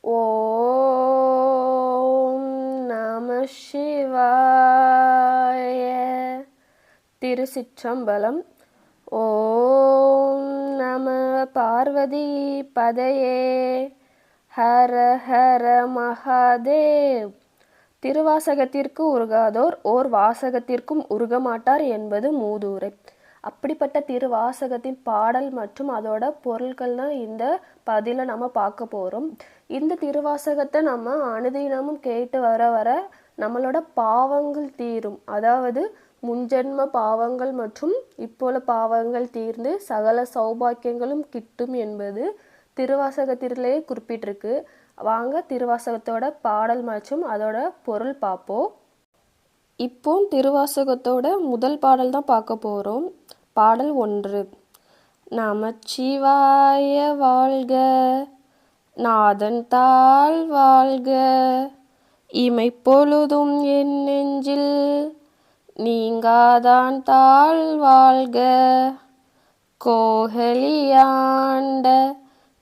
ஓம் நம சிவாய. திருச்சிற்றம்பலம். ஓம் நம பார்வதி பதையே. ஹர ஹர மகாதேவ். திருவாசகத்திற்கு உருகாதோர் ஓர் வாசகத்திற்கும் உருகமாட்டார் என்பது மூதுரை. அப்படிப்பட்ட திருவாசகத்தின் பாடல் மற்றும் அதோட பொருட்கள் தான் இந்த பதில நம்ம பார்க்க போகிறோம். இந்த திருவாசகத்தை நம்ம அனுதினமும் கேட்டு வர வர நம்மளோட பாவங்கள் தீரும். அதாவது முன்ஜென்ம பாவங்கள் மற்றும் இப்போல பாவங்கள் தீர்ந்து சகல சௌபாக்கியங்களும் கிட்டும் என்பது திருவாசகத்திலேயே குறிப்பிட்டிருக்கு. வாங்க திருவாசகத்தோட பாடல் மற்றும் அதோட பொருள் பார்ப்போம். இப்போ திருவாசகத்தோட முதல் பாடல் தான் பார்க்க போகிறோம். பாடல் 1. நமச்சிவாய வாழ்க, நாதன் தாள் வாழ்க, இமைப்பொழுதும் என் நெஞ்சில் நீங்காதான் தாள் வாழ்க, கோகலியாண்ட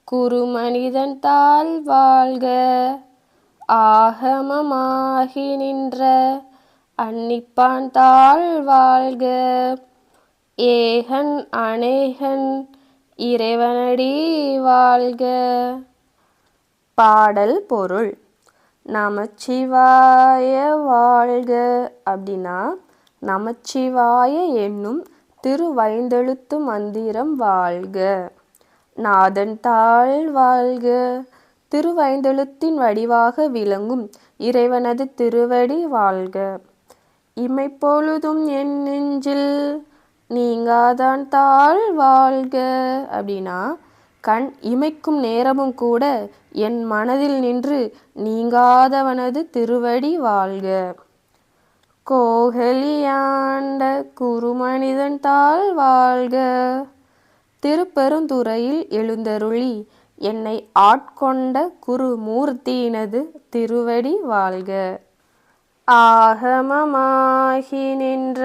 குருமனிதன் தாள் வாழ்க, ஆகமமாகி நின்ற அன்னிப்பான் தாள் வாழ்க, ஏகன் அநேகன் இறைவனடி வாழ்க. பாடல் பொருள். நமச்சிவாய வாழ்க அப்படின்னா நமச்சிவாய என்னும் திருவைந்தெழுத்து மந்திரம் வாழ்க. நாதன் தாள் வாழ்க. திருவைந்தெழுத்தின் வடிவாக விளங்கும் இறைவனது திருவடி வாழ்க. இமைப்பொழுதும் என் நெஞ்சில் நீங்காதான் தாள் வாழ்க அப்படின்னா கண் இமைக்கும் நேரமும் கூட என் மனதில் நின்று நீங்காதவனது திருவடி வாழ்க. கோகலியாண்ட குருமனிதன் தாள் வாழ்க. திருப்பெருந்துறையில் எழுந்தருளி என்னை ஆட்கொண்ட குருமூர்த்தியினது திருவடி வாழ்க. ஆகமமாகி நின்ற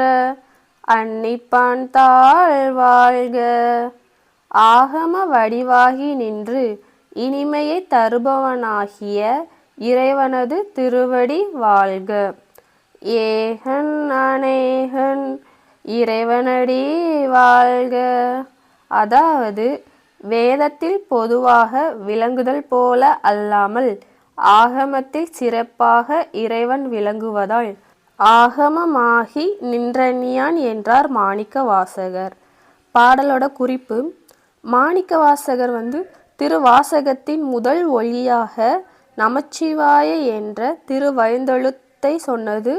அன்னிப்பான் தாள் வாழ்க. ஆகம வடிவாகி நின்று இனிமையை தருபவனாகிய இறைவனது திருவடி வாழ்க. ஏகன் அநேகன் இறைவனடி வாழ்க. அதாவது வேதத்தில் பொதுவாக விளங்குதல் போல அல்லாமல் ஆகமத்தில் சிறப்பாக இறைவன் விளங்குவதால் ஆகமமாகி நின்றனியான் என்றார் மாணிக்க வாசகர். பாடலோட குறிப்பு. மாணிக்க வாசகர் திருவாசகத்தின் முதல் ஒலியாக நமச்சிவாய என்ற திருவைந்தெழுத்தை சொன்னது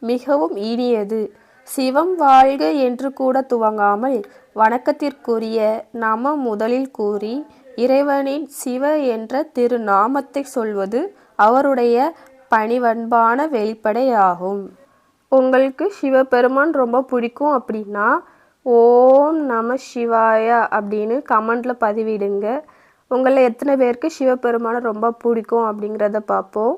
மிகவும் இனியது. சிவம் வாழ்க என்று கூட துவங்காமல் வணக்கத்திற்குரிய நம முதலில் கூறி இறைவனின் சிவ என்ற திருநாமத்தை சொல்வது அவருடைய பணிவன்பான வெளிப்படையாகும். உங்களுக்கு சிவபெருமான் ரொம்ப பிடிக்கும் அப்படின்னா ஓம் நம சிவாயா அப்படின்னு கமெண்ட்ல பதிவிடுங்க. உங்களை எத்தனை பேருக்கு சிவபெருமானை ரொம்ப பிடிக்கும் அப்படிங்கிறத பார்ப்போம்.